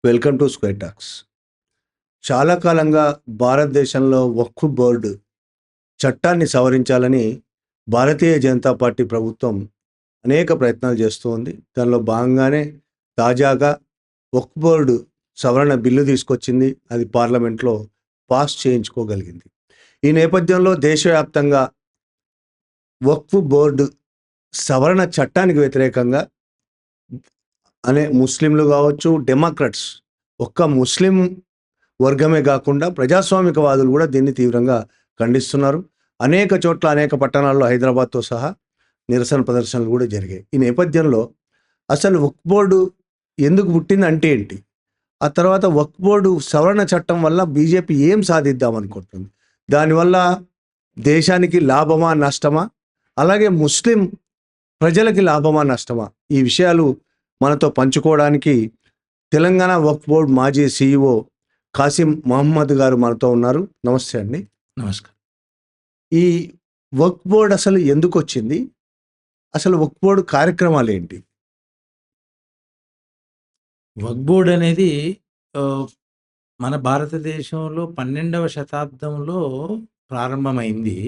Welcome to square talks. చాలా కాలంగా భారతదేశంలో వక్ఫ్ బోర్డు చట్టాన్ని సవరించాలని భారతీయ జనతా పార్టీ ప్రభుత్వం అనేక ప్రయత్నాలు చేస్తూ ఉంది. దానిలో భాగంగానే తాజాగా వక్ఫ్ బోర్డు సవరణ బిల్లు తీసుకొచ్చింది. అది పార్లమెంట్లో పాస్ చేయించుకోగలిగింది. ఈ నేపథ్యంలో దేశవ్యాప్తంగా వక్ఫ్ బోర్డు సవరణ చట్టానికి వ్యతిరేకంగా ముస్లింలు కావచ్చు, డెమోక్రట్స్, ఒక్క ముస్లిం వర్గమే కాకుండా ప్రజాస్వామికవాదులు కూడా దీన్ని తీవ్రంగా ఖండిస్తున్నారు. అనేక చోట్ల, అనేక పట్టణాల్లో, హైదరాబాద్తో సహా నిరసన ప్రదర్శనలు కూడా జరిగాయి. ఈ నేపథ్యంలో అసలు వక్ఫ్ బోర్డు ఎందుకు పుట్టింది అంటే ఏంటి, ఆ తర్వాత వక్ఫ్ బోర్డు సవరణ చట్టం వల్ల బీజేపీ ఏం సాధిద్దాం అనుకుంటుంది, దానివల్ల దేశానికి లాభమా నష్టమా, అలాగే ముస్లిం ప్రజలకి లాభమా నష్టమా, ఈ విషయాలు మనతో పంచుకోవడానికి తెలంగాణ వక్ఫ్ బోర్డు మాజీ CEO కాసిం మహమ్మద్ గారు మనతో ఉన్నారు. నమస్తే అండి. నమస్కారం. ఈ వక్ఫ్ బోర్డు అసలు ఎందుకు వచ్చింది, అసలు వక్ఫ్ బోర్డు కార్యక్రమాలు ఏంటి? వక్ఫ్ బోర్డ్ అనేది మన భారతదేశంలో 12వ శతాబ్దంలో ప్రారంభమైంది,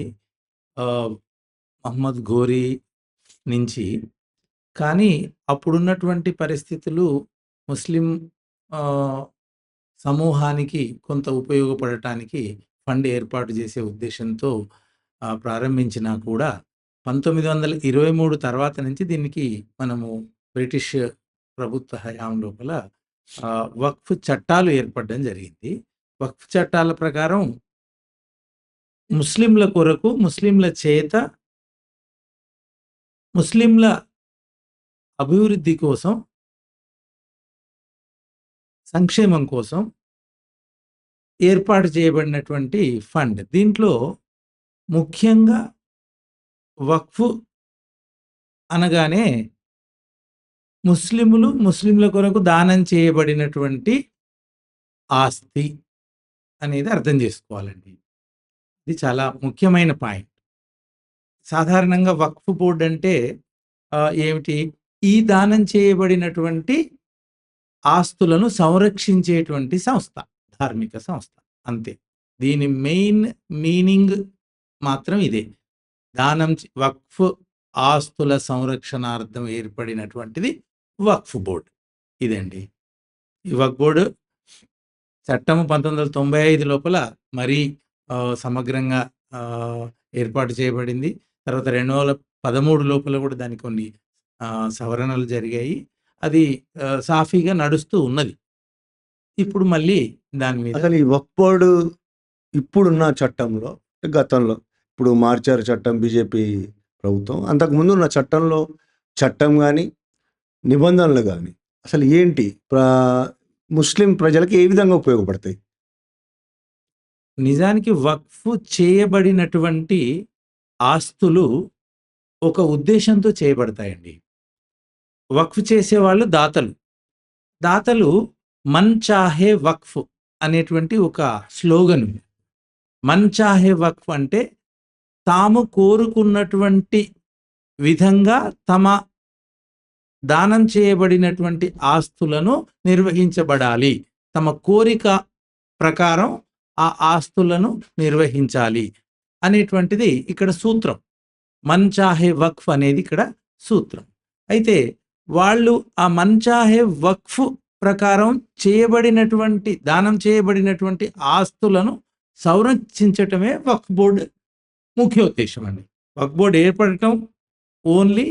మహమ్మద్ ఘోరీ నుంచి. కానీ అప్పుడున్నటువంటి పరిస్థితులు ముస్లిం సమూహానికి కొంత ఉపయోగపడటానికి ఫండ్ ఏర్పాటు చేసే ఉద్దేశంతో ప్రారంభించినా కూడా 1923 తర్వాత నుంచి దీనికి మనము బ్రిటిష్ ప్రభుత్వ హయాం లోపల వక్ఫ్ చట్టాలు ఏర్పడడం జరిగింది. వక్ఫ్ చట్టాల ప్రకారం ముస్లింల కొరకు, ముస్లింల చేత, ముస్లింల అభివృద్ధి కోసం, సంక్షేమం కోసం ఏర్పాటు చేయబడినటువంటి ఫండ్. దీంట్లో ముఖ్యంగా వక్ఫ్ అనగానే ముస్లింల కొరకు దానం చేయబడినటువంటి ఆస్తి అనేది అర్థం చేసుకోవాలండి. ఇది చాలా ముఖ్యమైన పాయింట్. సాధారణంగా వక్ఫ్ బోర్డు అంటే ఏమిటి? ఈ దానం చేయబడినటువంటి ఆస్తులను సంరక్షించేటువంటి సంస్థ, ధార్మిక సంస్థ, అంతే. దీని మెయిన్ మీనింగ్ మాత్రం ఇదే. వక్ఫ్ ఆస్తుల సంరక్షణార్థం ఏర్పడినటువంటిది వక్ఫ్ బోర్డు. ఇదండి ఈ వక్ఫ్ బోర్డు చట్టము 1995 లోపల మరీ సమగ్రంగా ఏర్పాటు చేయబడింది. తర్వాత 2013 లోపల కూడా దానికి కొన్ని సవరణలు జరిగాయి. అది సాఫీగా నడుస్తూ ఉన్నది. ఇప్పుడు మళ్ళీ దాని మీద అసలు ఈ వక్ఫ్ బోర్డు ఇప్పుడున్న చట్టంలో, గతంలో ఇప్పుడు మార్చారు చట్టం బీజేపీ ప్రభుత్వం, అంతకుముందు ఉన్న చట్టంలో చట్టం కానీ నిబంధనలు కానీ అసలు ఏంటి, ముస్లిం ప్రజలకు ఏ విధంగా ఉపయోగపడతాయి? నిజానికి వక్ఫ్ చేయబడినటువంటి ఆస్తులు ఒక ఉద్దేశంతో చేయబడతాయండి. వక్ఫ్ చేసేవాళ్ళు దాతలు మన్ చాహే వక్ఫ్ అనేటువంటి ఒక స్లోగన్. మన్ చాహే వక్ఫ్ అంటే తాము కోరుకున్నటువంటి విధంగా తమ దానం చేయబడినటువంటి ఆస్తులను నిర్వహించబడాలి, తమ కోరిక ప్రకారం ఆ ఆస్తులను నిర్వహించాలి అనేటువంటిది ఇక్కడ సూత్రం. మన్ చాహే వక్ఫ్ అనేది ఇక్కడ సూత్రం. అయితే వాళ్ళు ఆ మన్ చాహే వక్ఫ్ ప్రకారం దానం చేయబడినటువంటి ఆస్తులను సంరక్షించటమే వక్ఫ్ బోర్డు ముఖ్య ఉద్దేశం అండి. వక్ఫ్ బోర్డు ఏర్పడటం ఓన్లీ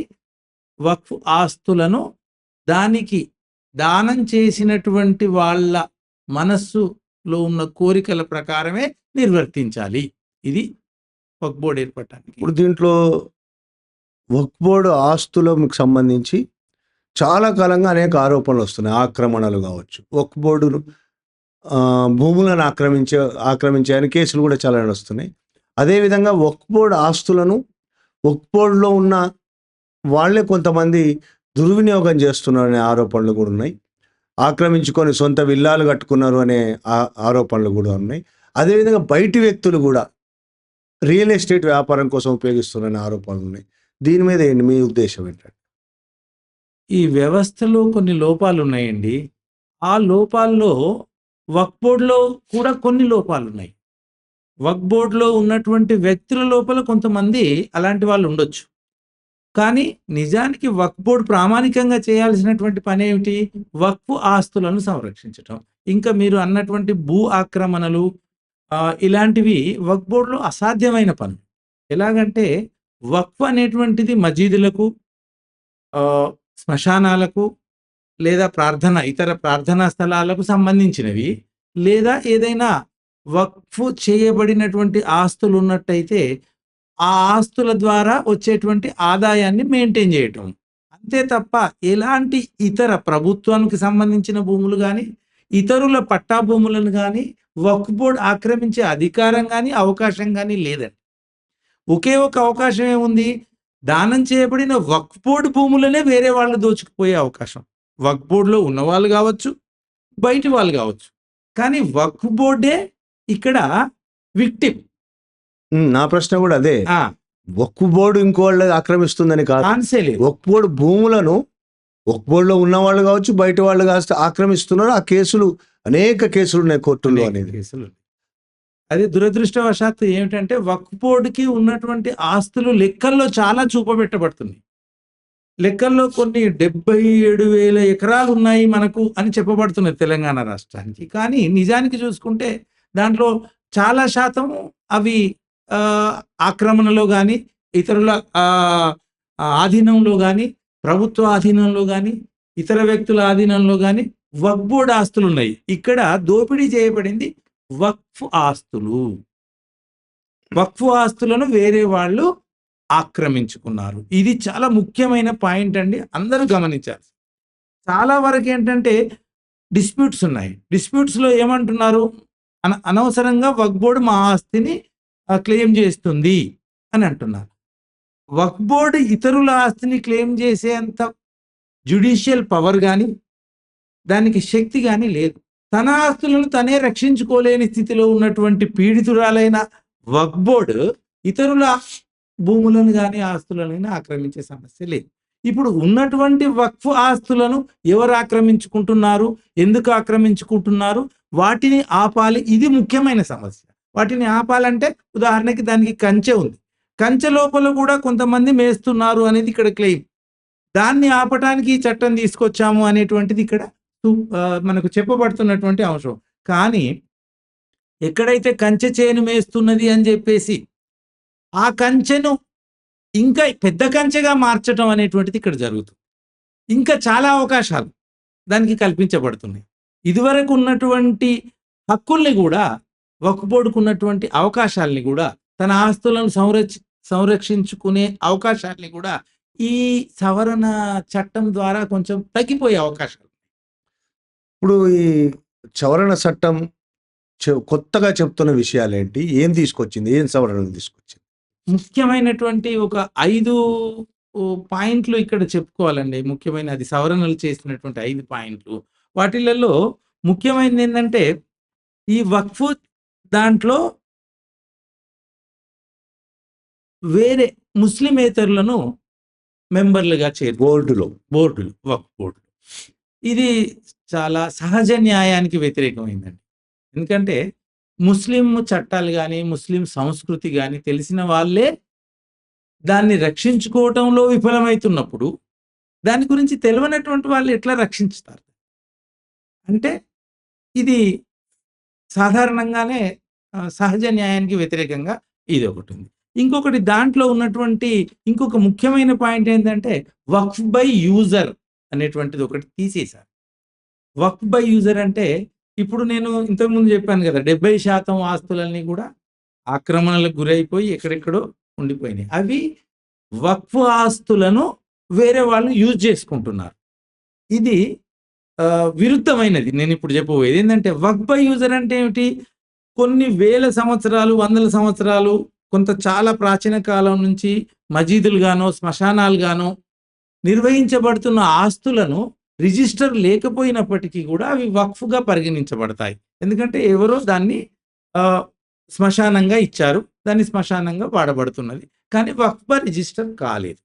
వక్ఫ్ ఆస్తులను దానికి దానం చేసినటువంటి వాళ్ళ మనస్సులో ఉన్న కోరికల ప్రకారమే నిర్వర్తించాలి. ఇది వక్ఫ్ బోర్డు ఏర్పడటానికి. ఇప్పుడు దీంట్లో వక్ఫ్ బోర్డు ఆస్తులకు సంబంధించి చాలా కాలంగా అనేక ఆరోపణలు వస్తున్నాయి. ఆక్రమణలు కావచ్చు, వక్ఫ్ బోర్డును భూములను ఆక్రమించాయని కేసులు కూడా చాలా వస్తున్నాయి. అదేవిధంగా వక్ఫ్ బోర్డు ఆస్తులను వక్ఫ్ బోర్డులో ఉన్న వాళ్ళే కొంతమంది దుర్వినియోగం చేస్తున్నారనే ఆరోపణలు కూడా ఉన్నాయి. ఆక్రమించుకొని సొంత విల్లాలు కట్టుకున్నారు అనే ఆరోపణలు కూడా ఉన్నాయి. అదేవిధంగా బయటి వ్యక్తులు కూడా రియల్ ఎస్టేట్ వ్యాపారం కోసం ఉపయోగిస్తున్నారనే ఆరోపణలు ఉన్నాయి. దీని మీద ఏంటి మీ ఉద్దేశం ఏంటంటే? ఈ వ్యవస్థలో కొన్ని లోపాలు ఉన్నాయండి. ఆ లోపాల్లో వక్ఫ్ బోర్డ్‌లో కూడా కొన్ని లోపాలున్నాయి. వక్ఫ్ బోర్డ్‌లో ఉన్నటువంటి వ్యక్తుల లోపల కొంతమంది అలాంటి వాళ్ళు ఉండొచ్చు. కానీ నిజానికి వక్ఫ్ బోర్డ్ ప్రామాణికంగా చేయాల్సినటువంటి పనేమిటి? వక్ఫ్ ఆస్తులను సంరక్షించటం. ఇంకా మీరు అన్నటువంటి భూ ఆక్రమణలు ఇలాంటివి వక్ఫ్ బోర్డ్‌లో అసాధ్యమైన పనులు. ఎలాగంటే వక్ఫ్ అనేటువంటిది మసీదులకు, శ్మశానాలకు లేదా ఇతర ప్రార్థనా స్థలాలకు సంబంధించినవి. లేదా ఏదైనా వక్ఫ్ చేయబడినటువంటి ఆస్తులు ఉన్నట్టయితే ఆ ఆస్తుల ద్వారా వచ్చేటువంటి ఆదాయాన్ని మెయింటైన్ చేయటం. అంతే తప్ప ఎలాంటి ఇతర ప్రభుత్వానికి సంబంధించిన భూములు గానీ, ఇతరుల పట్టా భూములను గానీ వక్ఫ్ బోర్డ్ ఆక్రమించే అధికారం గానీ, అవకాశం గానీ లేదండి. ఒకే ఒక అవకాశం ఏముంది? దానం చేయబడిన వక్ఫ్ బోర్డ్ భూములనే వేరే వాళ్ళు దోచుకుపోయే అవకాశం. వక్ఫ్ బోర్డ్‌లో ఉన్నవాళ్ళు గావచ్చు, బయటి వాళ్ళు గావచ్చు. కానీ వక్ఫ్ బోర్డే ఇక్కడ విక్టిమ్. నా ప్రశ్న కూడా అదే. ఆ! వక్ఫ్ బోర్డు ఇంకోళ్ళది ఆక్రమిస్తుందని కాదు. ఛాన్సే లేదు. వక్ఫ్ బోర్డు భూములను వక్ఫ్ బోర్డులో ఉన్నవాళ్ళు కావచ్చు, బయట వాళ్ళు కాస్త ఆక్రమిస్తున్నారు. ఆ కేసులు అనేక కేసులు ఉన్నాయి కోర్టుల్లో అనేది. కేసులు. అది దురదృష్టవశాత్తు ఏమిటంటే వక్ఫ్ బోర్డ్‌కి ఉన్నటువంటి ఆస్తులు లెక్కల్లో చాలా చూపబెట్టబడుతుంది. లెక్కల్లో కొన్ని 77,000 ఎకరాలు ఉన్నాయి మనకు అని చెప్పబడుతున్నది తెలంగాణ రాష్ట్రానికి. కానీ నిజానికి చూసుకుంటే దాంట్లో చాలా శాతం అవి ఆక్రమణలో గానీ, ఇతరుల ఆధీనంలో గానీ, ప్రభుత్వ ఆధీనంలో గానీ, ఇతర వ్యక్తుల ఆధీనంలో గానీ వక్ఫ్ బోర్డ్ ఆస్తులున్నాయి. ఇక్కడ దోపిడీ చేయబడింది వక్ఫ్ ఆస్తులు. వక్ఫ్ ఆస్తులను వేరే వాళ్ళు ఆక్రమించుకున్నారు. ఇది చాలా ముఖ్యమైన పాయింట్ అండి. అందరూ గమనించాలి. చాలా వరకు ఏంటంటే డిస్ప్యూట్స్ ఉన్నాయి. డిస్ప్యూట్స్‌లో ఏమంటున్నారు? అనవసరంగా వక్ఫ్ బోర్డ్ మా ఆస్తిని క్లెయిమ్ చేస్తుంది అని అంటున్నారు. వక్ఫ్ బోర్డ్ ఇతరుల ఆస్తిని క్లెయిమ్ చేసేంత జ్యుడిషియల్ పవర్ గానీ, దానికి శక్తి గానీ లేదు. తన ఆస్తులను తనే రక్షించుకోలేని స్థితిలో ఉన్నటువంటి పీడితురాలైన వక్ఫ్ బోర్డ్ ఇతరుల భూములను గానీ, ఆస్తులను ఆక్రమించే సమస్య లేదు. ఇప్పుడు ఉన్నటువంటి వక్ఫ్ ఆస్తులను ఎవరు ఆక్రమించుకుంటున్నారు? ఎందుకు ఆక్రమించుకుంటున్నారు? వాటిని ఆపాలి. ఇది ముఖ్యమైన సమస్య. వాటిని ఆపాలంటే ఉదాహరణకి దానికి కంచె ఉంది. కంచె లోపల కూడా కొంతమంది మేస్తున్నారు అనేది ఇక్కడ క్లెయిమ్. దాన్ని ఆపటానికి ఈ చట్టం తీసుకొచ్చాము అనేటువంటిది ఇక్కడ మనకు చెప్పబడుతున్నటువంటి అంశం. కానీ ఎక్కడైతే కంచె చేను మేస్తున్నది అని చెప్పేసి ఆ కంచెను ఇంకా పెద్ద కంచెగా మార్చడం అనేటువంటిది ఇక్కడ జరుగుతుంది. ఇంకా చాలా అవకాశాలు దానికి కల్పించబడుతున్నాయి. ఇదివరకు ఉన్నటువంటి హక్కుల్ని కూడా వక్ఫ్ బోర్డుకు ఉన్నటువంటి అవకాశాలని కూడా తన ఆస్తులను సంరక్షించుకునే అవకాశాన్ని కూడా ఈ సవరణ చట్టం ద్వారా కొంచెం తగ్గిపోయే అవకాశాలు. ఇప్పుడు ఈ సవరణ చట్టం కొత్తగా చెప్తున్న విషయాలేంటి? ఏం తీసుకొచ్చింది? ఏం సవరణలు తీసుకొచ్చింది? ముఖ్యమైనటువంటి ఒక 5 పాయింట్లు ఇక్కడ చెప్పుకోవాలండి. ముఖ్యమైన అది సవరణలు చేసినటువంటి 5 పాయింట్లు. వాటిలలో ముఖ్యమైనది ఏంటంటే ఈ వక్ఫ్ దాంట్లో వేరే ముస్లిమేతరులను మెంబర్లుగా బోర్డులో వక్ఫ్ బోర్డులో. ఇది చాలా సహజ న్యాయానికి వ్యతిరేకమైందండి. ఎందుకంటే ముస్లిం చట్టాలు గానీ, ముస్లిం సంస్కృతి గానీ తెలిసిన వాళ్ళే దాన్ని రక్షించుకోవటంలో విఫలమైతున్నప్పుడు దాని గురించి తెలియనటువంటి వాళ్ళు ఎట్లా రక్షించుతారు? అంటే ఇది సాధారణంగానే సహజ న్యాయానికి వ్యతిరేకంగా ఇది ఒకటి ఉంది. ఇంకొకటి దాంట్లో ఉన్నటువంటి ఇంకొక ముఖ్యమైన పాయింట్ ఏంటంటే వక్ఫ్ బై యూజర్ అనేటువంటిది ఒకటి తీసేశారు. వక్ఫ్ బై యూజర్ అంటే ఇప్పుడు నేను ఇంతకుముందు చెప్పాను కదా, 70% ఆస్తులన్నీ కూడా ఆక్రమణలకు గురైపోయి ఎక్కడెక్కడో ఉండిపోయినాయి. అవి వక్ఫ్ ఆస్తులను వేరే వాళ్ళు యూజ్ చేసుకుంటున్నారు. ఇది విరుద్ధమైనది. నేను ఇప్పుడు చెప్పబోయేది ఏంటంటే వక్ఫ్ బై యూజర్ అంటే ఏమిటి? కొన్ని వేల సంవత్సరాలు, వందల సంవత్సరాలు, కొంత చాలా ప్రాచీన కాలం నుంచి మసీదులు గానో, శ్మశానాలు గానో నిర్వహించబడుతున్న ఆస్తులను రిజిస్టర్ లేకపోయినప్పటికీ కూడా అవి వక్ఫ్‌గా పరిగణించబడతాయి. ఎందుకంటే ఎవరో దాన్ని శ్మశానంగా ఇచ్చారు. దాన్ని శ్మశానంగా వాడబడుతున్నది. కానీ వక్ఫ్‌గా రిజిస్టర్ కాలేదు.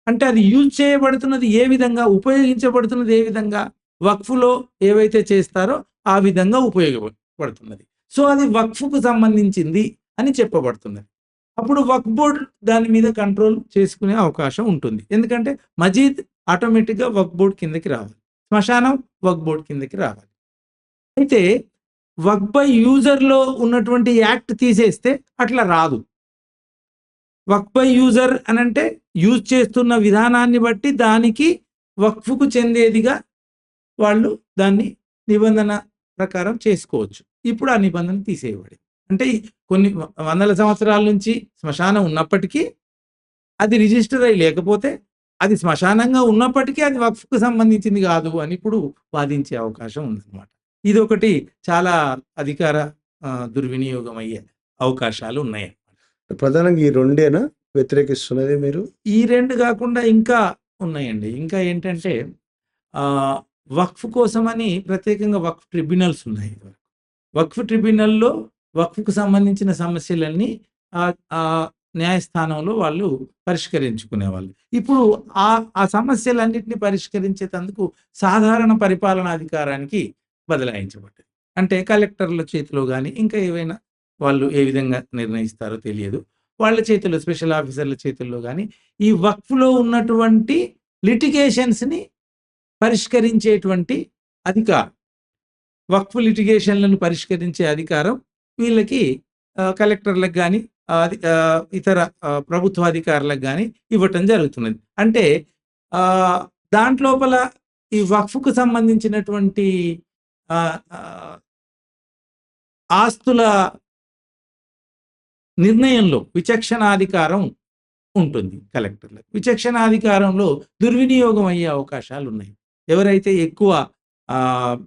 అంటే అది యూజ్ చేయబడుతున్నది ఏ విధంగా? ఉపయోగించబడుతున్నది ఏ విధంగా? వక్ఫ్‌లో ఏవైతే చేస్తారో ఆ విధంగా ఉపయోగపడుతున్నది. సో, అది వక్ఫ్‌కు సంబంధించింది అని చెప్పబడుతున్నది. అప్పుడు వక్ఫ్ బోర్డ్ దాని మీద కంట్రోల్ చేసుకునే అవకాశం ఉంటుంది. ఎందుకంటే మజీద్ ఆటోమేటిక్‌గా వక్ఫ్ బోర్డ్ కిందకి రావాలి. శ్మశానం వక్ఫ్ బోర్డ్ కిందకి రావాలి. అయితే వక్ఫ్ బై యూజర్‌లో ఉన్నటువంటి యాక్ట్ తీసేస్తే అట్లా రాదు. వక్ఫ్ బై యూజర్ అనంటే యూజ్ చేస్తున్న విధానాన్ని బట్టి దానికి వక్ఫ్‌కు చెందేదిగా వాళ్ళు దాన్ని నిబంధన ప్రకారం చేసుకోవచ్చు. ఇప్పుడు ఆ నిబంధన తీసేయబడింది. అంటే కొన్ని వందల సంవత్సరాల నుంచి శ్మశానం ఉన్నప్పటికీ, అది రిజిస్టర్ అయ్యి లేకపోతే, అది శ్మశానంగా ఉన్నప్పటికీ అది వక్ఫ్‌కు సంబంధించింది కాదు అని ఇప్పుడు వాదించే అవకాశం ఉందన్నమాట. ఇదొకటి చాలా అధికార దుర్వినియోగం అయ్యే అవకాశాలు ఉన్నాయి. ప్రధానంగా ఈ రెండేనా వ్యతిరేకిస్తున్నది మీరు? ఈ 2 కాకుండా ఇంకా ఉన్నాయండి. ఇంకా ఏంటంటే ఆహ్, వక్ఫ్ కోసమని ప్రత్యేకంగా వక్ఫ్ ట్రిబ్యునల్స్ ఉన్నాయి. వక్ఫ్ ట్రిబ్యునల్‌లో వక్ఫ్‌కు సంబంధించిన సమస్యలన్నీ ఆహ్, న్యాయస్థానంలో వాళ్ళు పరిష్కరించుకునేవాళ్ళు. ఇప్పుడు ఆ సమస్యలన్నిటిని పరిష్కరించేతందుకు సాధారణ పరిపాలనాధికారానికి బదలాయించబడ్డది. అంటే కలెక్టర్ల చేతిలో గాని, ఇంకా ఏవైనా వాళ్ళు ఏ విధంగా నిర్ణయిస్తారో తెలియదు. వాళ్ళ చేతిలో స్పెషల్ ఆఫీసర్ల చేతుల్లో గాని, ఈ వక్ఫ్‌లో ఉన్నటువంటి లిటిగేషన్స్‌ని పరిష్కరించేటువంటి అధికారం, వక్ఫ్ లిటిగేషన్‌లను పరిష్కరించే అధికారం వీళ్ళకి కలెక్టర్‌లకు గాని, ఇతర ప్రభుత్వాధికారులకు గాని ఇవ్వటం జరుగుతున్నది. అంటే ఆహ్, దాంట్లోపల ఈ వక్ఫ్‌కు సంబంధించినటువంటి ఆహ్, ఆహ్, ఆస్తుల నిర్ణయంలో విచక్షణాధికారం ఉంటుంది కలెక్టర్‌లకు. విచక్షణాధికారంలో దుర్వినియోగం అయ్యే అవకాశాలున్నాయి. ఎవరైతే ఎక్కువ ఆహ్,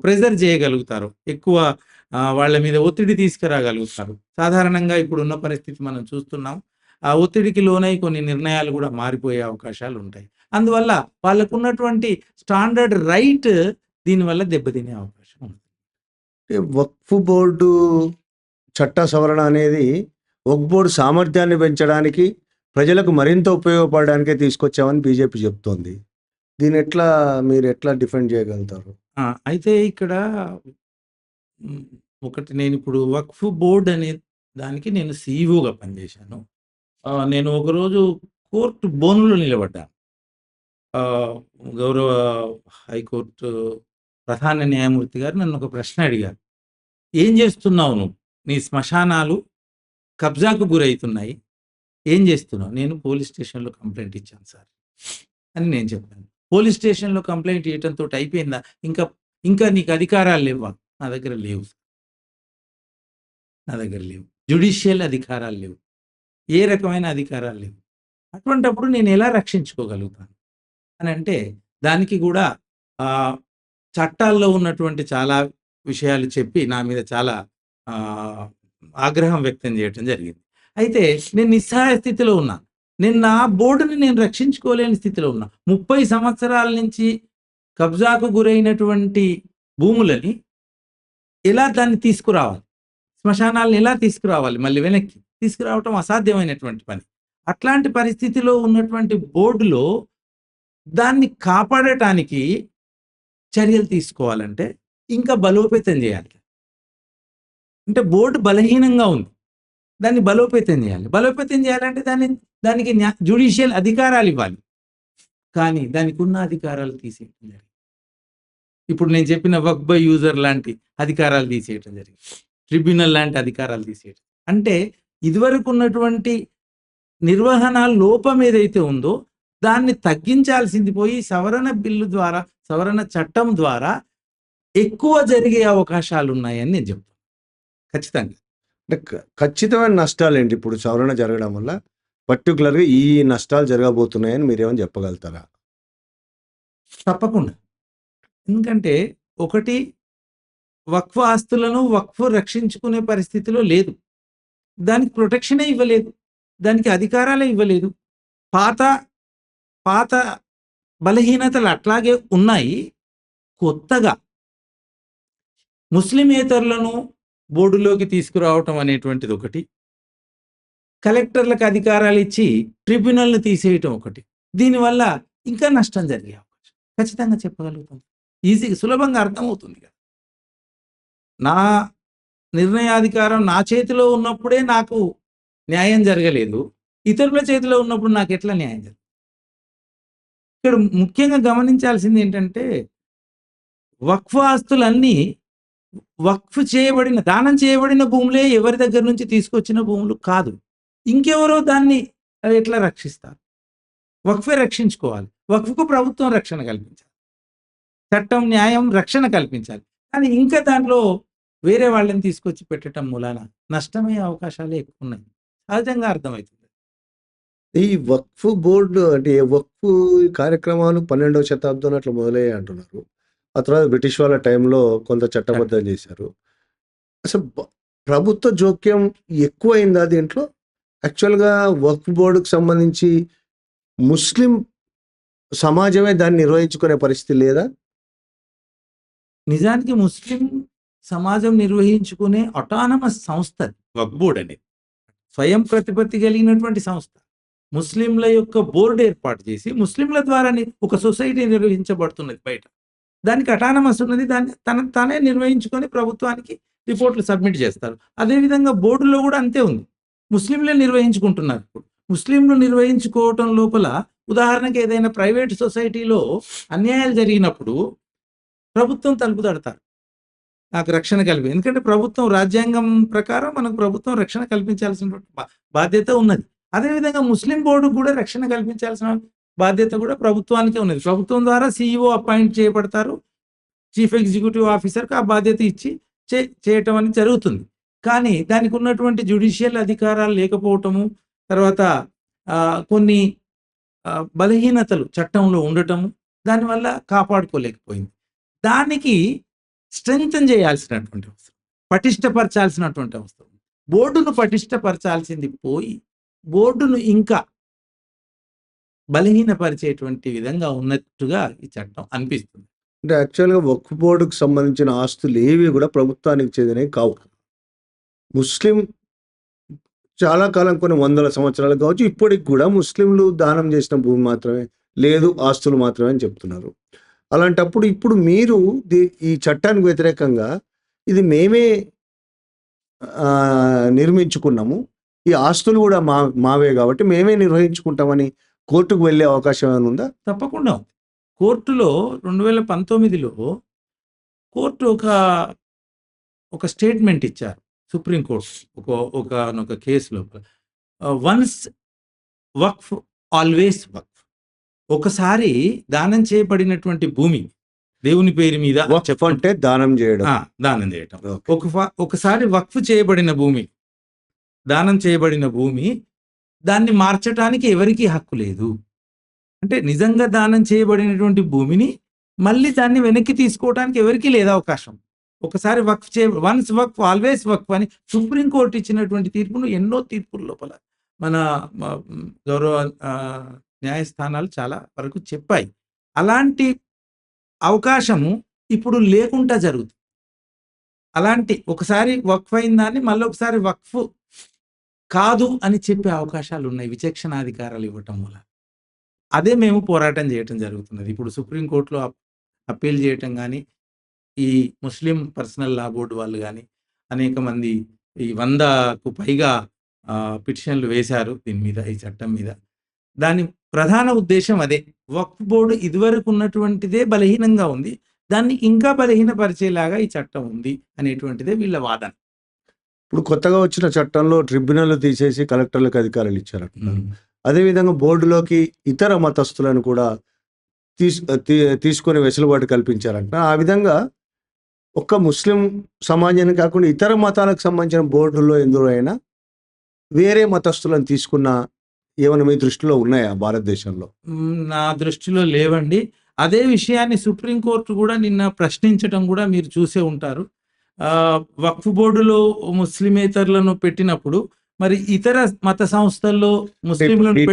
ప్రెషర్ చేయగలుగుతారో, ఎక్కువ వాళ్ళ మీద ఒత్తిడి తీసుకురాగలుగుతారు. సాధారణంగా ఇప్పుడున్న పరిస్థితి మనం చూస్తున్నాం. ఆ ఒత్తిడికి లోనై కొన్ని నిర్ణయాలు కూడా మారిపోయే అవకాశాలుంటాయి. అందువల్ల వాళ్ళకున్నటువంటి స్టాండర్డ్ రైట్ దీనివల్ల దెబ్బతినే అవకాశం ఉంది. వక్ఫ్ బోర్డు చట్ట సవరణ అనేది వక్ఫ్ బోర్డు సామర్థ్యాన్ని పెంచడానికి, ప్రజలకు మరింత ఉపయోగపడడానికే తీసుకొచ్చామని బీజేపీ చెప్తోంది. మీరెట్లా డిఫెండ్ చేయగలుగుతారు? అయితే ఇక్కడ ఒకటి నేనిప్పుడు వక్ఫ్ బోర్డ్ అనే దానికి నేను సీఈఓగా పనిచేశాను. నేను ఒకరోజు కోర్టు బోనులో నిలబడ్డాను. ఆహ్, గౌరవ హైకోర్టు ప్రధాన న్యాయమూర్తి గారు నన్నొక ప్రశ్న అడిగారు. "ఏం చేస్తున్నావు నువ్వు? నీ శ్మశానాలు కబ్జాకు గురైతున్నాయి. ఏం చేస్తున్నావు?" "నేను పోలీస్ స్టేషన్‌లో కంప్లెయింట్ ఇచ్చాను సార్" అని నేను చెప్పాను. "పోలీస్ స్టేషన్‌లో కంప్లెయింట్ ఇయ్యటంతోటి అయిపోయిందా? ఇంకా ఇంకా నీకు అధికారాలు లేవా?" "నా దగ్గర లేవు. నా దగ్గర లేవు. జ్యుడిషియల్ అధికారాలు లేవు. ఏ రకమైన అధికారాలు లేవు. అటువంటప్పుడు నేను ఎలా రక్షించుకోగలుగుతాను?" అనంటే దానికి గూడా ఆహ్, చట్టాల్లో ఉన్నటువంటి చాలా విషయాలు చెప్పి నా మీద చాలా ఆహ్, ఆగ్రహం వ్యక్తం చేయటం జరిగింది. అయితే నేను నిస్సహాయ స్థితిలో ఉన్నా. నా బోర్డుని నేను రక్షించుకోలేని స్థితిలో ఉన్నా. 30 సంవత్సరాల నుంచి కబ్జాకు గురైనటువంటి భూములని ఎలా దాన్ని తీసుకురావాలి? శ్మశానాలను ఎలా తీసుకురావాలి మళ్ళీ వెనక్కి? తీసుకురావటం అసాధ్యమైనటువంటి పని. అట్లాంటి పరిస్థితిలో ఉన్నటువంటి బోర్డులో దాన్ని కాపాడటానికి చర్యలు తీసుకోవాలంటే ఇంకా బలోపేతం చేయాలి. అంటే బోర్డ్ బలహీనంగా ఉంది. దాన్ని బలోపేతం చేయాలి. బలోపేతం చేయాలంటే దానికి జ్యుడిషియల్ అధికారాలివ్వాలి. కానీ దానికున్న అధికారాలు తీసేయటం జరిగింది. ఇప్పుడు నేను చెప్పిన వక్ఫ్ బై యూజర్ లాంటి అధికారాలు తీసేయటం జరిగింది. ట్రిబ్యునల్ లాంటి అధికారాలు తీసేయటం. అంటే ఇదివరకు ఉన్నటువంటి నిర్వహణ లోపం ఏదైతే ఉందో దాన్ని తగ్గించాల్సింది పోయి సవరణ బిల్లు ద్వారా, సవరణ చట్టం ద్వారా ఎక్కువ జరిగే అవకాశాలున్నాయని నేను చెప్తాను. ఖచ్చితంగా. అంటే ఖచ్చితమైన నష్టాలేంటి ఇప్పుడు సవరణ జరగడం వల్ల? పర్టిక్యులర్‌గా ఈ నష్టాలు జరగబోతున్నాయని మీరేమైనా చెప్పగలుగుతారా? తప్పకుండా. ఎందుకంటే ఒకటి, వక్ఫ్ ఆస్తులను వక్ఫ్ రక్షించుకునే పరిస్థితిలో లేదు. దానికి ప్రొటెక్షనే ఇవ్వలేదు. దానికి అధికారాలే ఇవ్వలేదు. పాత పాత బలహీనతలు అట్లాగే ఉన్నాయి. కొత్తగా ముస్లిమేతరులను బోర్డులోకి తీసుకురావటం అనేటువంటిది ఒకటి. కలెక్టర్లకు అధికారాలిచ్చి ట్రిబ్యునల్‌ని తీసేయటం ఒకటి. దీనివల్ల ఇంకా నష్టం జరిగే అవకాశం ఖచ్చితంగా చెప్పగలుగుతాం. సులభంగా అర్థమవుతుంది కదా. నా నిర్ణయాధికారం నా చేతిలో ఉన్నప్పుడే నాకు న్యాయం జరగలేదు, ఇతరుల చేతిలో ఉన్నప్పుడు నాకు ఎట్లా న్యాయం జరగదు? ఇక్కడ ముఖ్యంగా గమనించాల్సింది ఏంటంటే, వక్ఫ్ ఆస్తులన్నీ వక్ఫ్ చేయబడిన, దానం చేయబడిన భూములే ఎవరి దగ్గర నుంచి తీసుకొచ్చిన భూములు కాదు. ఇంకెవరో దాన్ని ఎట్లా రక్షిస్తారు? వక్ఫే రక్షించుకోవాలి. వక్ఫ్‌కు ప్రభుత్వం రక్షణ కల్పించాలి. చట్టం, న్యాయం రక్షణ కల్పించాలి. కానీ ఇంకా దాంట్లో వేరే వాళ్ళని తీసుకొచ్చి పెట్టటం మూలాన నష్టమయ్యే అవకాశాలే ఎక్కువున్నాయి. సహజంగా అర్థమవుతుంది. ఈ వక్ఫ్ బోర్డు అంటే వక్ఫ్ కార్యక్రమాలు 12వ శతాబ్దం అట్లా మొదలయ్యాయి అంటున్నారు. ఆ తర్వాత బ్రిటిష్ వాళ్ళ టైంలో కొంత చట్టబద్ధం చేశారు. అసలు ప్రభుత్వ జోక్యం ఎక్కువైందా దీంట్లో? యాక్చువల్‌గా వక్ఫ్ బోర్డుకు సంబంధించి ముస్లిం సమాజమే దాన్ని నిర్వహించుకునే పరిస్థితి లేదా? నిజానికి ముస్లిం సమాజం నిర్వహించుకునే అటానమస్ సంస్థ వక్ఫ్ బోర్డ్ అనేది. స్వయం ప్రతిపత్తి కలిగినటువంటి సంస్థ. ముస్లింల యొక్క బోర్డు ఏర్పాటు చేసి ముస్లింల ద్వారానే ఒక సొసైటీ నిర్వహించబడుతున్నది బయట. దానికి అటానమస్ ఉన్నది. దాన్ని తానే నిర్వహించుకొని ప్రభుత్వానికి రిపోర్ట్లు సబ్మిట్ చేస్తారు. అదేవిధంగా బోర్డులో కూడా అంతే ఉంది. ముస్లింలే నిర్వహించుకుంటున్నారు. ఇప్పుడు ముస్లింలు నిర్వహించుకోవటం లోపల ఉదాహరణకి ఏదైనా ప్రైవేట్ సొసైటీలో అన్యాయాలు జరిగినప్పుడు ప్రభుత్వం తలుపు తడతారు. నాకు రక్షణ ఎందుకంటే ప్రభుత్వం రాజ్యాంగం ప్రకారం మనకు ప్రభుత్వం రక్షణ కల్పించాల్సిన బాధ్యత ఉన్నది. అదేవిధంగా ముస్లిం బోర్డుకు కూడా రక్షణ కల్పించాల్సిన బాధ్యత కూడా ప్రభుత్వానికే ఉన్నది. ప్రభుత్వం ద్వారా CEO అపాయింట్ చేయబడతారు. చీఫ్ ఎగ్జిక్యూటివ్ ఆఫీసర్‌కి ఆ బాధ్యత ఇచ్చి చేయటం అనేది జరుగుతుంది. కానీ దానికి ఉన్నటువంటి జ్యుడిషియల్ అధికారాలు లేకపోవటము, తర్వాత కొన్ని బలహీనతలు చట్టంలో ఉండటము, దానివల్ల కాపాడుకోలేకపోయింది. దానికి స్ట్రెంగ్తన్ చేయాల్సినటువంటి అవసరం, పటిష్టపరచాల్సినటువంటి అవసరం. బోర్డును పటిష్టపరచాల్సింది పోయి బోర్డును ఇంకా బలహీనపరిచేటువంటి విధంగా ఉన్నట్టుగా ఈ చట్టం అనిపిస్తుంది. అంటే యాక్చువల్‌గా వక్ఫ్ బోర్డుకు సంబంధించిన ఆస్తులు ఏవి కూడా ప్రభుత్వానికి చెందినవి కావు. ముస్లిం చాలా కాలం, కొన్ని వందల సంవత్సరాలు కావచ్చు, ఇప్పటికి కూడా ముస్లింలు దానం చేసిన భూమి మాత్రమే, లేదు ఆస్తులు మాత్రమే అని చెప్తున్నారు. అలాంటప్పుడు ఇప్పుడు మీరు ఈ చట్టానికి వ్యతిరేకంగా ఇది మేమే నిర్మించుకున్నాము, ఈ ఆస్తులు కూడా మావే కాబట్టి మేమే నిర్వహించుకుంటామని కోర్టుకు వెళ్ళే అవకాశం ఏమైనా ఉందా? తప్పకుండా ఉంది. కోర్టులో 2019లో కోర్టు ఒక స్టేట్మెంట్ ఇచ్చారు. సుప్రీంకోర్టు ఒక కేసు లోపల వన్స్ వక్ఫ్ ఆల్వేస్ వక్ఫ్. ఒకసారి దానం చేయబడినటువంటి భూమి దేవుని పేరు మీద వక్ఫ్ అంటే దానం చేయటం. ఒకసారి వక్ఫ్ చేయబడిన భూమి, దానం చేయబడిన భూమి, దాన్ని మార్చడానికి ఎవరికీ హక్కు లేదు. అంటే నిజంగా దానం చేయబడినటువంటి భూమిని మళ్ళీ దాన్ని వెనక్కి తీసుకోవడానికి ఎవరికీ లేదు అవకాశం. ఒకసారి వన్స్ వక్ఫ్ ఆల్వేస్ వక్ఫ్ అని సుప్రీంకోర్టు ఇచ్చినటువంటి తీర్పును ఎన్నో తీర్పుల లోపల మన గౌరవ న్యాయస్థానాలు చాలా వరకు చెప్పాయి. అలాంటి అవకాశము ఇప్పుడు లేకుండా జరుగుతుంది. అలాంటి ఒకసారి వక్ఫ్ అయిన దాన్ని మళ్ళీ ఒకసారి వక్ఫ్ కాదు అని చెప్పే అవకాశాలు ఉన్నాయి, విచక్షణాధికారాలు ఇవ్వటం వల్ల. అదే మేము పోరాటం చేయటం జరుగుతున్నది. ఇప్పుడు సుప్రీంకోర్టులో అప్పీల్ చేయటం కానీ, ఈ ముస్లిం పర్సనల్ లా బోర్డు వాళ్ళు కానీ అనేక మంది ఈ 100కు పైగా పిటిషన్లు వేశారు దీని మీద, ఈ చట్టం మీద. దాని ప్రధాన ఉద్దేశం అదే. వక్ఫ్ బోర్డు ఇదివరకు ఉన్నటువంటిదే బలహీనంగా ఉంది, దాన్ని ఇంకా బలహీనపరిచేలాగా ఈ చట్టం ఉంది అనేటువంటిదే వీళ్ళ వాదన. ఇప్పుడు కొత్తగా వచ్చిన చట్టంలో ట్రిబ్యునల్ తీసేసి కలెక్టర్లకు అధికారాలు ఇచ్చారంటున్నారు. అదేవిధంగా బోర్డులోకి ఇతర మతస్థులను కూడా తీసుకొని వెసులుబాటు కల్పించారంట. ఆ విధంగా ఒక్క ముస్లిం సమాజాన్ని కాకుండా ఇతర మతాలకు సంబంధించిన బోర్డుల్లో ఎందులో అయినా వేరే మతస్థులను తీసుకున్న ఏమైనా మీ దృష్టిలో ఉన్నాయా భారతదేశంలో? నా దృష్టిలో లేవండి. అదే విషయాన్ని సుప్రీంకోర్టు కూడా నిన్న ప్రశ్నించడం కూడా మీరు చూసే ఉంటారు. వక్ఫ్ బోర్డులో ముస్లిమేతరులను పెట్టినప్పుడు మరి ఇతర మత సంస్థల్లో ముస్లింలను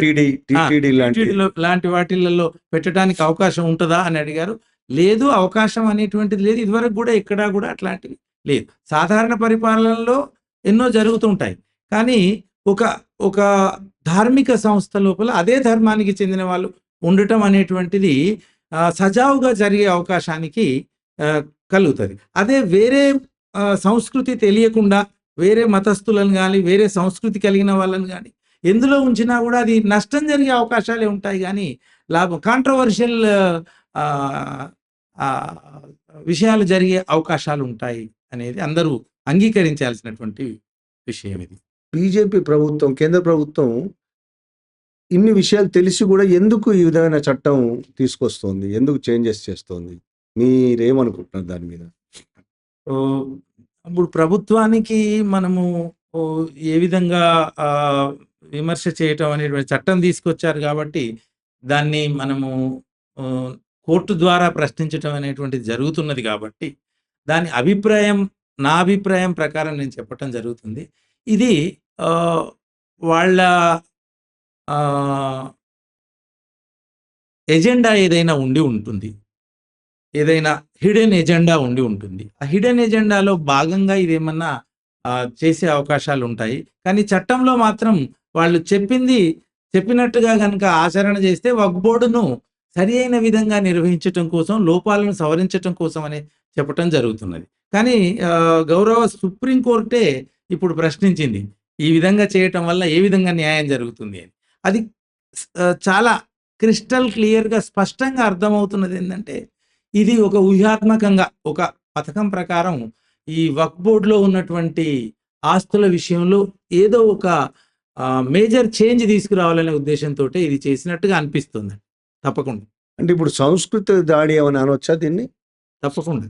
లాంటి వాటిల్లో పెట్టడానికి అవకాశం ఉంటుందా అని అడిగారు. లేదు, అవకాశం అనేటువంటిది లేదు. ఇదివరకు కూడా ఎక్కడా కూడా అట్లాంటివి లేదు. సాధారణ పరిపాలనలో ఎన్నో జరుగుతుంటాయి, కానీ ఒక ధార్మిక సంస్థ లోపల అదే ధర్మానికి చెందిన వాళ్ళు ఉండటం అనేటువంటిది సజావుగా జరిగే అవకాశానికి కలుగుతుంది. అదే వేరే సంస్కృతి తెలియకుండా వేరే మతస్థులను గాని, వేరే సంస్కృతి కలిగిన వాళ్ళని గాని ఎందులో ఉంచినా కూడా అది నష్టం జరిగే అవకాశాలే ఉంటాయి గానీ, కాంట్రోవర్షియల్ ఆహ్, ఆహ్, విషయాలు జరిగే అవకాశాలుంటాయి అనేది అందరూ అంగీకరించాల్సినటువంటి విషయం ఇది. బీజేపీ ప్రభుత్వం, కేంద్ర ప్రభుత్వం ఇన్ని విషయాలు తెలిసి కూడా ఎందుకు ఈ విధమైన చట్టం తీసుకొస్తోంది? ఎందుకు చేంజెస్ చేస్తోంది? మీరేమనుకుంటున్నారు దాని మీద? ఓహ్! ఇప్పుడు ప్రభుత్వానికి మనము ఏ విధంగా విమర్శ చేయటం అనేటువంటి చట్టం తీసుకొచ్చారు కాబట్టి, దాన్ని మనము కోర్టు ద్వారా ప్రశ్నించటం అనేటువంటిది జరుగుతున్నది కాబట్టి, దాని అభిప్రాయం నా అభిప్రాయం ప్రకారం నేను చెప్పటం జరుగుతుంది. ఇది వాళ్ళ ఎజెండా ఏదైనా ఉండి ఉంటుంది. ఏదైనా హిడెన్ ఎజెండా ఉండి ఉంటుంది. ఆ హిడెన్ ఎజెండాలో భాగంగా ఇదేమన్నా చేసే అవకాశాలుంటాయి. కానీ చట్టంలో మాత్రం వాళ్ళు చెప్పినట్టుగా గనక ఆచరణ చేస్తే వక్ఫ్ బోర్డును సరి అయిన విధంగా నిర్వహించటం కోసం, లోపాలను సవరించటం కోసం అని చెప్పటం జరుగుతున్నది. కానీ గౌరవ సుప్రీం కోర్టే ఇప్పుడు ప్రశ్నించింది. ఈ విధంగా చేయటం వల్ల ఏ విధంగా న్యాయం జరుగుతుంది అని. అది చాలా క్రిస్టల్ క్లియర్‌గా స్పష్టంగా అర్థమవుతున్నది ఏందంటే, ఇది ఒక ఊహాత్మకంగా ఒక పథకం ప్రకారం ఈ వక్ఫ్ బోర్డ్‌లో ఉన్నటువంటి ఆస్తుల విషయంలో ఏదో ఒక మేజర్ చేంజ్ తీసుకురావాలనే ఉద్దేశంతోటే ఇది చేసినట్టుగా అనిపిస్తుంది. తప్పకుండా. అంటే ఇప్పుడు సంస్కృతి దాడి ఏమని అనొచ్చా దీన్ని? తప్పకుండా.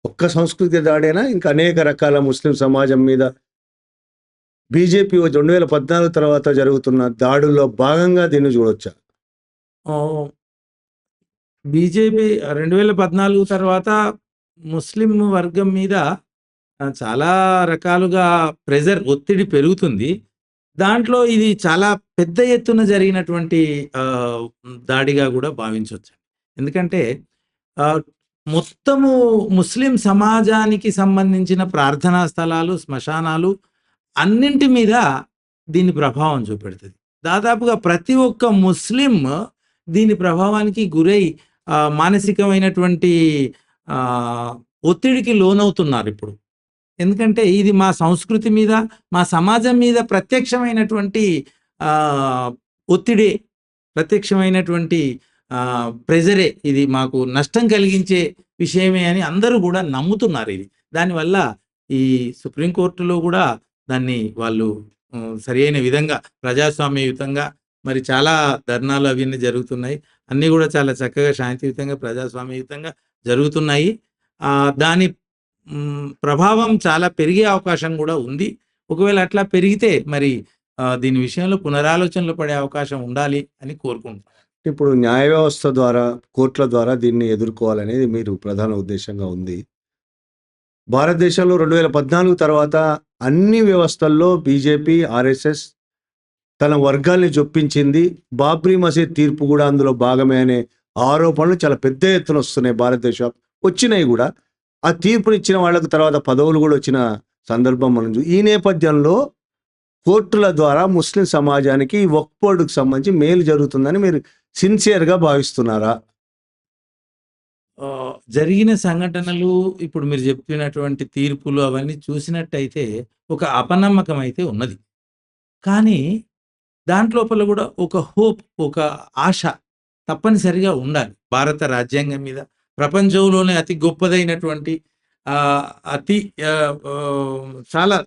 ఒక్క సంస్కృతి దాడేనా? ఇంకా అనేక రకాల ముస్లిం సమాజం మీద బీజేపీ 2014 తర్వాత జరుగుతున్న దాడుల్లో భాగంగా దీన్ని చూడొచ్చా? బీజేపీ 2014 తర్వాత ముస్లిం వర్గం మీద చాలా రకాలుగా ఒత్తిడి పెరుగుతుంది. దాంట్లో ఇది చాలా పెద్ద ఎత్తున జరిగినటువంటి దాడిగా కూడా భావించొచ్చు. ఎందుకంటే మొత్తము ముస్లిం సమాజానికి సంబంధించిన ప్రార్థనా స్థలాలు, శ్మశానాలు అన్నింటి మీద దీని ప్రభావం చూపెడుతుంది. దాదాపుగా ప్రతి ఒక్క ముస్లిం దీని ప్రభావానికి గురై మానసికమైనటువంటి ఒత్తిడికి లోనవుతున్నారు ఇప్పుడు. ఎందుకంటే ఇది మా సంస్కృతి మీద, మా సమాజం మీద ప్రత్యక్షమైనటువంటి ఒత్తిడే, ప్రత్యక్షమైనటువంటి ప్రెజరే, ఇది మాకు నష్టం కలిగించే విషయమే అని అందరూ కూడా నమ్ముతున్నారు ఇది. దానివల్ల ఈ సుప్రీం కోర్టులో కూడా దాన్ని వాళ్ళు సరియైన విధంగా ప్రజాస్వామ్యయుతంగా మరి చాలా ధర్నాలు అవన్నీ జరుగుతున్నాయి. అన్నీ కూడా చాలా చక్కగా శాంతియుతంగా, ప్రజాస్వామ్యయుతంగా జరుగుతున్నాయి. దాని ప్రభావం చాలా పెరిగే అవకాశం కూడా ఉంది. ఒకవేళ అట్లా పెరిగితే మరి దీని విషయంలో పునరాలోచనలు పడే అవకాశం ఉండాలి అని కోరుకుంటున్నాను. ఇప్పుడు న్యాయ వ్యవస్థ ద్వారా, కోర్టుల ద్వారా దీన్ని ఎదుర్కోవాలనేది మీరు ప్రధాన ఉద్దేశంగా ఉంది. భారతదేశంలో 2014 తర్వాత అన్ని వ్యవస్థల్లో బీజేపీ, ఆర్ఎస్ఎస్ తన వర్గాల్ని జొప్పించింది. బాబ్రీ మసీద్ తీర్పు కూడా అందులో భాగమే అనే ఆరోపణలు చాలా పెద్ద ఎత్తున వస్తున్నాయి. భారతదేశం వచ్చినాయి కూడా. ఆ తీర్పునిచ్చిన వాళ్ళకు తర్వాత పదవులు కూడా వచ్చిన సందర్భం మనం ఈ నేపథ్యంలో కోర్టుల ద్వారా ముస్లిం సమాజానికి వక్ఫ్ బోర్డుకు సంబంధించి మేలు జరుగుతుందని మీరు సిన్సియర్‌గా భావిస్తున్నారా? జరిగిన సంఘటనలు, ఇప్పుడు మీరు చెప్పినటువంటి తీర్పులు అవన్నీ చూసినట్టయితే ఒక అపనమ్మకం అయితే ఉన్నది. కానీ దాంట్లోపల కూడా ఒక హోప్, ఒక ఆశ తప్పనిసరిగా ఉండాలి. భారత రాజ్యాంగం మీద, ప్రపంచంలోనే అతి గొప్పదైనటువంటి అతి చాలా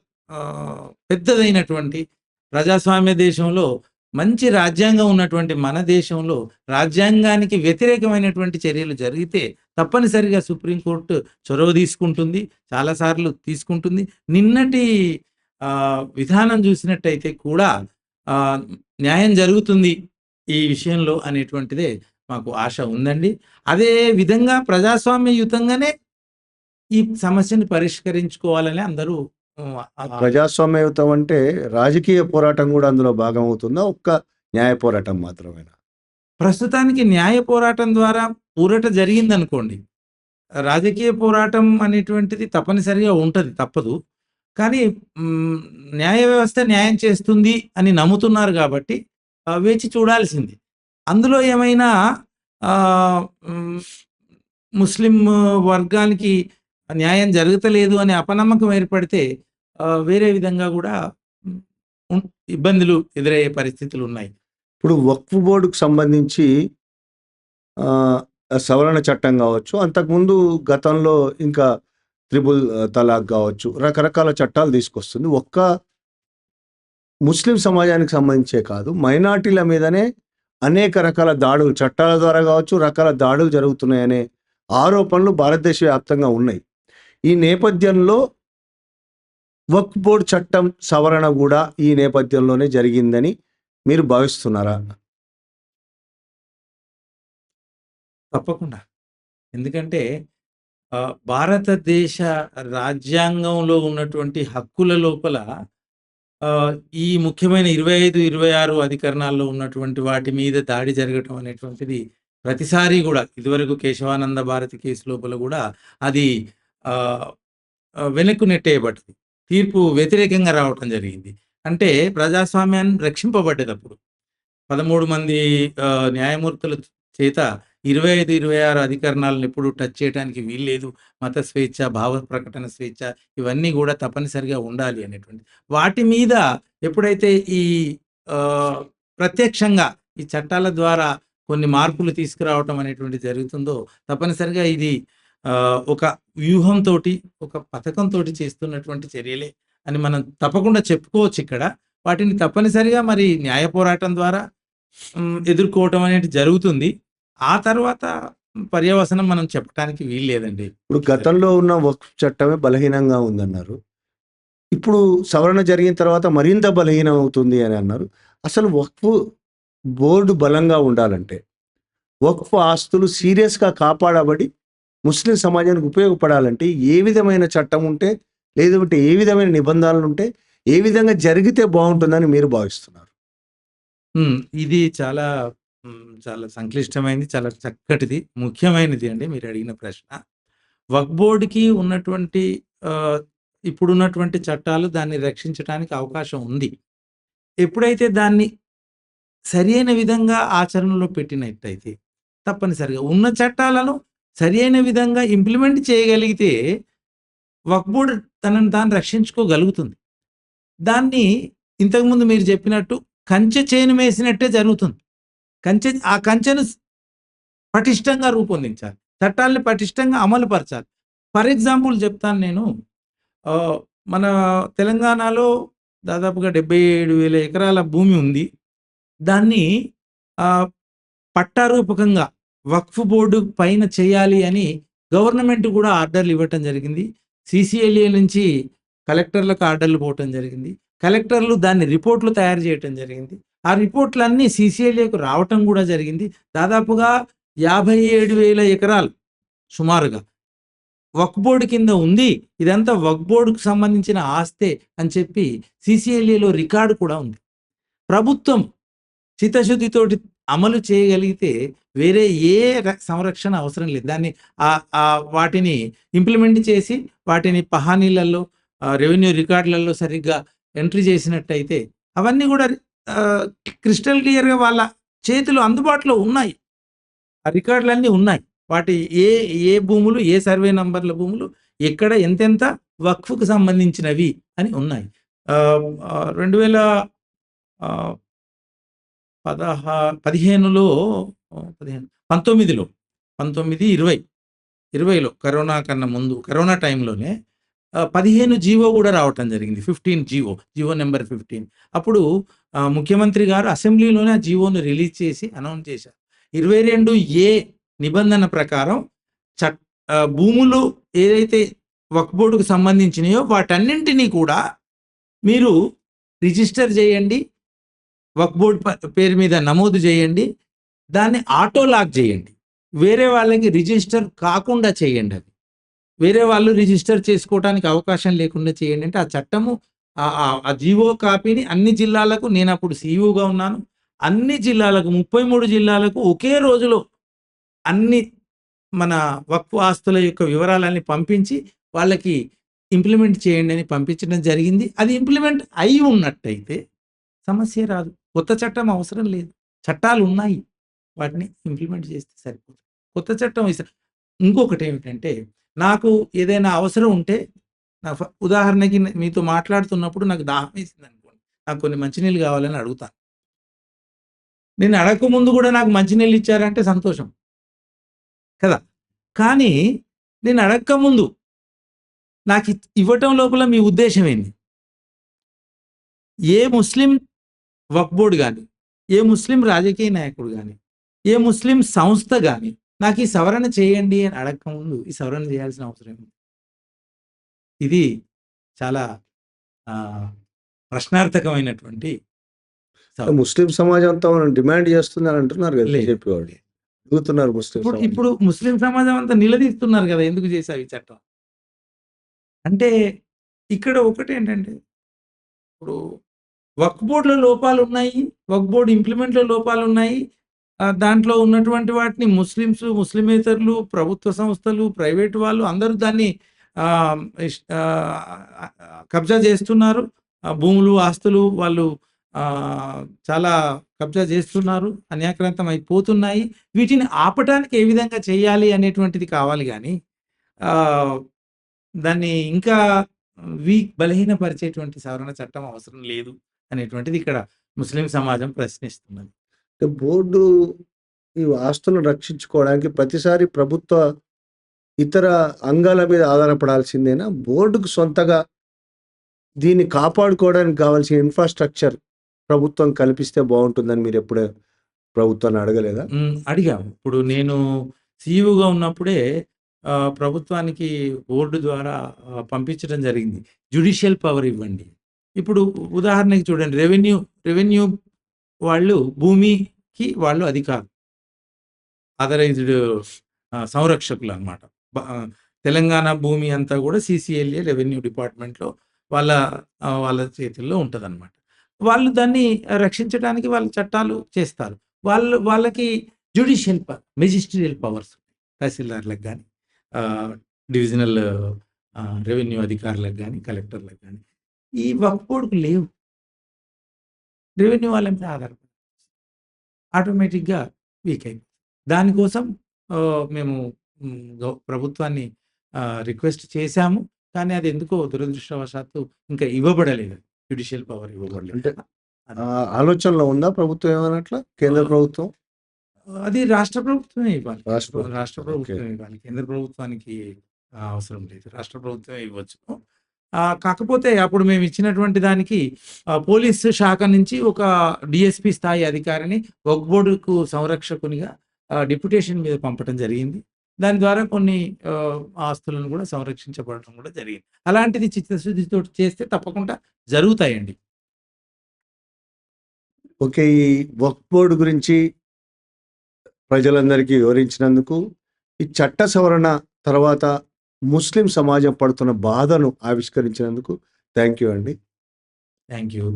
పెద్దదైనటువంటి ప్రజాస్వామ్య దేశంలో, మంచి రాజ్యాంగం ఉన్నటువంటి మన దేశంలో రాజ్యాంగానికి వ్యతిరేకమైనటువంటి చర్యలు జరిగితే తప్పనిసరిగా సుప్రీంకోర్టు చొరవ తీసుకుంటుంది, చాలాసార్లు తీసుకుంటుంది. నిన్నటి విధానం చూసినట్టయితే కూడా న్యాయం జరుగుతుంది ఈ విషయంలో అనేటువంటిదే మాకు ఆశ ఉందండి. అదే విధంగా ప్రజాస్వామ్యయుతంగానే ఈ సమస్యను పరిష్కరించుకోవాలని అందరూ ప్రజాస్వామ్యయుతం అంటే రాజకీయ పోరాటం కూడా అందులో భాగం అవుతుందా? ఒక్క న్యాయ పోరాటం మాత్రమేనా? ప్రస్తుతానికి న్యాయ పోరాటం ద్వారా ఊరట జరిగిందనుకోండి, రాజకీయ పోరాటం అనేటువంటిది తప్పనిసరిగా ఉంటది, తప్పదు. కానీ న్యాయ వ్యవస్థ న్యాయం చేస్తుంది అని నమ్ముతున్నారు కాబట్టి వేచి చూడాల్సింది. అందులో ఏమైనా హ్మ్, ముస్లిం వర్గానికి న్యాయం జరుగుతలేదు అనే అపనమ్మకం ఏర్పడితే వేరే విధంగా గూడా హ్మ్, ఉన్ ఇబ్బందులు ఎదురయ్యే పరిస్థితులున్నాయి. ఇప్పుడు వక్ఫ్ బోర్డుకు సంబంధించి ఆహ్, సవరణ చట్టం గావచ్చు, అంతకుముందు గతంలో ఇంకా త్రిబుల్ తలాక్ గావచ్చు, రకరకాల చట్టాలు తీసుకొస్తుంది. ఒక్క ముస్లిం సమాజానికి సంబంధించే కాదు, మైనారిటీల మీదనే అనేక రకాల దాడులు చట్టాల ద్వారా గావచ్చు, రకాల దాడులు జరుగుతున్నాయనే ఆరోపణలు భారతదేశ వ్యాప్తంగా ఉన్నాయి. ఈ నేపథ్యంలో వక్ఫ్ బోర్డ్ చట్టం సవరణ గూడా ఈ నేపథ్యంలోనే జరిగిందని మీరు భావిస్తున్నారా? తప్పకుండా. ఎందుకంటే భారతదేశ రాజ్యాంగంలో ఉన్నటువంటి హక్కుల లోపల ఆహ్, ఈ ముఖ్యమైన 25, 26 అధికరణాల్లో ఉన్నటువంటి వాటి మీద దాడి జరగటం అనేటువంటిది ప్రతిసారి గూడా ఇదివరకు కేశవానంద భారతి కేసు లోపల గూడా అది ఆహ్, వెనక్కు నెట్టేయబడ్డది. తీర్పు వ్యతిరేకంగా రావటం జరిగింది. అంటే ప్రజాస్వామ్యాన్ని రక్షింపబడ్డదప్పుడు. 13 మంది న్యాయమూర్తుల చేత 25, 26 అధికరణాలను ఎప్పుడు టచ్ చేయటానికి వీల్లేదు. మత స్వేచ్ఛ, భావ ప్రకటన స్వేచ్ఛ ఇవన్నీ గూడా తప్పనిసరిగా ఉండాలి అనేటువంటిది. వాటి మీద ఎప్పుడైతే ఈ ఆహ్, ప్రత్యక్షంగా ఈ చట్టాల ద్వారా కొన్ని మార్పులు తీసుకురావటం అనేటువంటిది జరుగుతుందో తప్పనిసరిగా ఇది ఒక వ్యూహంతోటి, ఒక పథకంతోటి చేస్తున్నటువంటి చర్యలే అని మనం తప్పకుండా చెప్పుకోవచ్చిక్కడ. వాటిని తప్పనిసరిగా మరి న్యాయ పోరాటం ద్వారా ఎదుర్కోవటం అనేది జరుగుతుంది. ఆ తర్వాత పర్యవసనం మనం చెప్పటానికి వీల్లేదండి. ఇప్పుడు గతంలో ఉన్న వక్ఫ్ చట్టమే బలహీనంగా ఉందన్నారు. ఇప్పుడు సవరణ జరిగిన తర్వాత మరింత బలహీనం అవుతుంది అని అన్నారు. అసలు వక్ఫ్ బోర్డు బలంగా ఉండాలంటే, వక్ఫ్ ఆస్తులు సీరియస్‌గా కాపాడబడి ముస్లిం సమాజానికి ఉపయోగపడాలంటే ఏ విధమైన చట్టం ఉంటే, లేదంటే ఏ విధమైన నిబంధనలుంటే, ఏ విధంగా జరిగితే బావుంటుందని మీరు భావిస్తున్నారు? ఇది చాలా చాలా సంక్లిష్టమైనది. చాలా చక్కటిది. ముఖ్యమైనది అండి మీరడిగిన ప్రశ్న. వక్ఫ్ బోర్డ్‌కి ఉన్నటువంటి ఆహ్, ఇప్పుడున్నటువంటి చట్టాలు దాన్ని రక్షించటానికి అవకాశం ఉంది. ఎప్పుడైతే దాన్ని సరియైన విధంగా ఆచరణలో పెట్టినట్టయితే, తప్పనిసరిగా ఉన్న చట్టాలను సరియైన విధంగా ఇంప్లిమెంట్ చేయగలిగితే, వక్ఫ్ బోర్డ్ తనను తాను రక్షించుకోగలుగుతుంది. దాన్ని ఇంతకుముందు మీరు చెప్పినట్టు కంచె చేను మేసినట్టే జరుగుతుంది. ఆ కంచెను పటిష్టంగా రూపొందించాలి. చట్టాల్ని పటిష్టంగా అమలు పరచాలి. ఫర్ ఎగ్జాంపుల్ చెప్తాను నేను. ఆహ్, మన తెలంగాణలో దాదాపుగా 77,000 ఎకరాల భూమి ఉంది. దాన్ని ఆహ్, పట్టారూపకంగా వక్ఫ్ బోర్డు పైన చేయాలి అని గవర్నమెంట్ కూడా ఆర్డర్‌లు ఇవ్వటం జరిగింది. సీసీఎల్ఏ నుంచి కలెక్టర్లకు ఆర్డర్‌లు పోవటం జరిగింది. కలెక్టర్లు దాన్ని రిపోర్ట్‌లు తయారు చేయటం జరిగింది. ఆ రిపోర్ట్‌లన్నీ సీసీఎల్ఏకు రావటం కూడా జరిగింది. దాదాపుగా 57,000 ఎకరాలు సుమారుగా వక్ఫ్ బోర్డ్ కింద ఉంది. ఇదంతా వక్ఫ్ బోర్డ్‌కు సంబంధించిన ఆస్తే అని చెప్పి సీసీఎల్ఏలో రికార్డ్ కూడా ఉంది. ప్రభుత్వం చిత్తశుద్ధితోటి అమలు చేయగలిగితే వేరే ఏ సంరక్షణ అవసరం లేదు. దాన్ని వాటిని ఇంప్లిమెంట్ చేసి వాటిని పహానీలలో రెవెన్యూ రికార్డులలో సరిగ్గా ఎంట్రీ చేసినట్టయితే అవన్నీ కూడా ఆహ్, క్రిస్టల్ క్లియర్‌గా వాళ్ళ చేతిలో అందుబాటులో ఉన్నాయి. ఆ రికార్డులన్నీ ఉన్నాయి. వాటి ఏ ఏ భూములు, ఏ సర్వే నంబర్‌ల భూములు, ఎక్కడ ఎంతెంత వక్ఫ్‌కు సంబంధించినవి అని ఉన్నాయి. ఆహ్, ఆహ్, 2000 ఆహ్, 15లో 15 19లో 19, 20, 20లో కరోనా కన్నా ముందు కరోనా టైంలోనే 15 జీవో గూడా రావటం జరిగింది. 15 జీవో నంబర్ 15. అప్పుడు ముఖ్యమంత్రి గారు అసెంబ్లీలోనే ఆ జీవోను రిలీజ్ చేసి అనౌన్స్ చేశారు. 22 నిబంధన ప్రకారం భూములు ఏదైతే వక్ఫ్ బోర్డ్‌కు సంబంధించినయో వాటన్నింటిని కూడా మీరు రిజిస్టర్ చేయండి. వక్ఫ్ బోర్డ్ పేరు మీద నమోదు చేయండి. దాన్ని ఆటో లాక్ చేయండి. వేరే వాళ్ళకి రిజిస్టర్ కాకుండా చేయండి అది. వేరే వాళ్ళు రిజిస్టర్ చేసుకోవటానికి అవకాశం లేకుండా చేయండి అంటే ఆ చట్టము ఆ జీవో కాపీని అన్ని జిల్లాలకు నేనప్పుడు సీఈఓగా ఉన్నాను. అన్ని జిల్లాలకు 33 జిల్లాలకు ఒకే రోజులో అన్ని మన వక్ఫ్ ఆస్తుల యొక్క వివరాలన్నీ పంపించి వాళ్ళకి ఇంప్లిమెంట్ చేయండి అని పంపించడం జరిగింది. అది ఇంప్లిమెంట్ అయ్యి ఉన్నట్టయితే సమస్యే రాదు. కొత్త చట్టం అవసరం లేదు. చట్టాలున్నాయి. వాటిని ఇంప్లిమెంట్ చేస్తే సరిపోతుంది. కొత్త చట్టం ఇంకొకటి ఏమిటంటే, నాకు ఏదైనా అవసరం ఉంటే ఉదాహరణకి మీతో మాట్లాడుతున్నప్పుడు నాకు దాహం వేసిందనుకోండి. నాకు కొన్ని మంచినీళ్ళు కావాలని అడుగుతాను. నేను అడగకముందు కూడా నాకు మంచినీళ్ళు ఇచ్చారంటే సంతోషం. కదా! కానీ నేను అడక్కముందు నాకు ఇవ్వటం లోపల మీ ఉద్దేశ్యం ఏంది? ఏ ముస్లిం వక్ఫ్ బోర్డ్ గాని, ఏ ముస్లిం రాజకీయ నాయకుడు గాని, ఏ ముస్లిం సంస్థ గాని నాకు ఈ సవరణ చేయండి అని అడక్కముందు ఈ సవరణ చేయాల్సిన అవసరం ఏముంది? ఇది చాలా ప్రశ్నార్థకమైనటువంటి ముస్లిం సమాజం అంతా మనం డిమాండ్ చేస్తుందని అంటున్నారు కదా లేదు. బీజేపీ వాళ్ళు. అడుగుతున్నారు ముస్లిం సమాజం. ఇప్పుడు ముస్లిం సమాజం అంతా నిలదీస్తున్నారు కదా! ఎందుకు చేశావు ఈ చట్టం? అంటే ఇక్కడ ఒకటేంటంటే, ఇప్పుడు వక్ఫ్ బోర్డ్‌లో లోపాలున్నాయి. వక్ఫ్ బోర్డ్ ఇంప్లిమెంట్‌లో లోపాలున్నాయి. దాంట్లో ఉన్నటువంటి వాటిని ముస్లిమ్స్, ముస్లిమేతరులు, ప్రభుత్వ సంస్థలు, ప్రైవేట్ వాళ్ళు అందరూ దాన్ని కబ్జా చేస్తున్నారు. భూములు, ఆస్తులు వాళ్ళు చాలా కబ్జా చేస్తున్నారు. అన్యాక్రాంతం అయిపోతున్నాయి. వీటిని ఆపటానికి ఏ విధంగా చేయాలి అనేటువంటిది కావాలి గానీ, దాన్ని ఇంకా బలహీనపరిచేటువంటి సవరణ చట్టం అవసరం లేదు అనేటువంటిది ఇక్కడ ముస్లిం సమాజం ప్రశ్నిస్తున్నది. బోర్డు ఈ ఆస్తులను రక్షించుకోవడానికి ప్రతిసారి ప్రభుత్వ ఇతర అంగాల మీద ఆధారపడాల్సిందేనా? బోర్డుకు సొంతగా దీన్ని కాపాడుకోవడానికి కావాల్సిన ఇన్ఫ్రాస్ట్రక్చర్ ప్రభుత్వం కల్పిస్తే బాగుంటుందని మీరు ఎప్పుడే ప్రభుత్వాన్ని అడగలేదా? అడిగాము. ఇప్పుడు నేను సీఈఓగా ఉన్నప్పుడే ప్రభుత్వానికి బోర్డు ద్వారా పంపించడం జరిగింది. జ్యుడిషియల్ పవర్ ఇవ్వండి. ఇప్పుడు ఉదాహరణకి చూడండి, రెవెన్యూ వాళ్ళు భూమికి వాళ్ళు అధికారులు. ఆథరైజ్డ్ సంరక్షకులు అన్నమాట. తెలంగాణ భూమి అంతా కూడా సీసీఎల్ఏ రెవెన్యూ డిపార్ట్మెంట్‌లో వాళ్ళ చేతుల్లో ఉంటదన్నమాట. వాళ్ళు దాన్ని రక్షించడానికి వాళ్ళు చట్టాలు చేస్తారు. వాళ్ళకి జ్యుడిషియల్ మెజిస్ట్రియల్ పవర్స్ తహసీల్దార్‌లకు గాని, డివిజనల్ రెవెన్యూ అధికారులకు గాని, కలెక్టర్‌లకు గాని. ఈ వక్ఫ్ బోర్డ్‌కు లేవు. రెవెన్యూ వాళ్ళ మీద ఆధారపడి ఆటోమేటిక్‌గా వీక్ అయిపోతుంది. దానికోసం మేము ప్రభుత్వాన్ని రిక్వెస్ట్ చేశాము. కానీ అది ఎందుకో దురదృష్టవశాత్తు ఇంకా ఇవ్వబడలేదు. జ్యుడిషియల్ పవర్ ఇవ్వబడలేదు. అంటే ఆలోచనలో ఉందా ప్రభుత్వం ఏమన్నట్లా? కేంద్ర ప్రభుత్వం? అది రాష్ట్ర ప్రభుత్వమే ఇవ్వాలి. రాష్ట్ర రాష్ట్ర ప్రభుత్వం ఇవ్వాలి. కేంద్ర ప్రభుత్వానికి అవసరం లేదు. రాష్ట్ర ప్రభుత్వమే ఇవ్వచ్చు. కాకపోతే అప్పుడు మేము ఇచ్చినటువంటి దానికి పోలీసు శాఖ నుంచి ఒక డీఎస్పీ స్థాయి అధికారిని వక్ఫ్ బోర్డుకు సంరక్షకునిగా డిప్యుటేషన్ మీద పంపడం జరిగింది. దాని ద్వారా కొన్ని ఆస్తులను కూడా సంరక్షించబడటం కూడా జరిగింది. అలాంటిది చిత్తశుద్ధితో చేస్తే తప్పకుండా జరుగుతాయండి. ఓకే. ఈ వక్ఫ్ బోర్డు గురించి ప్రజలందరికీ వివరించినందుకు, ఈ చట్ట సవరణ తర్వాత ముస్లిం సమాజం పడుతున్న బాధను ఆవిష్కరించినందుకు థ్యాంక్ యూ అండి. Thank you.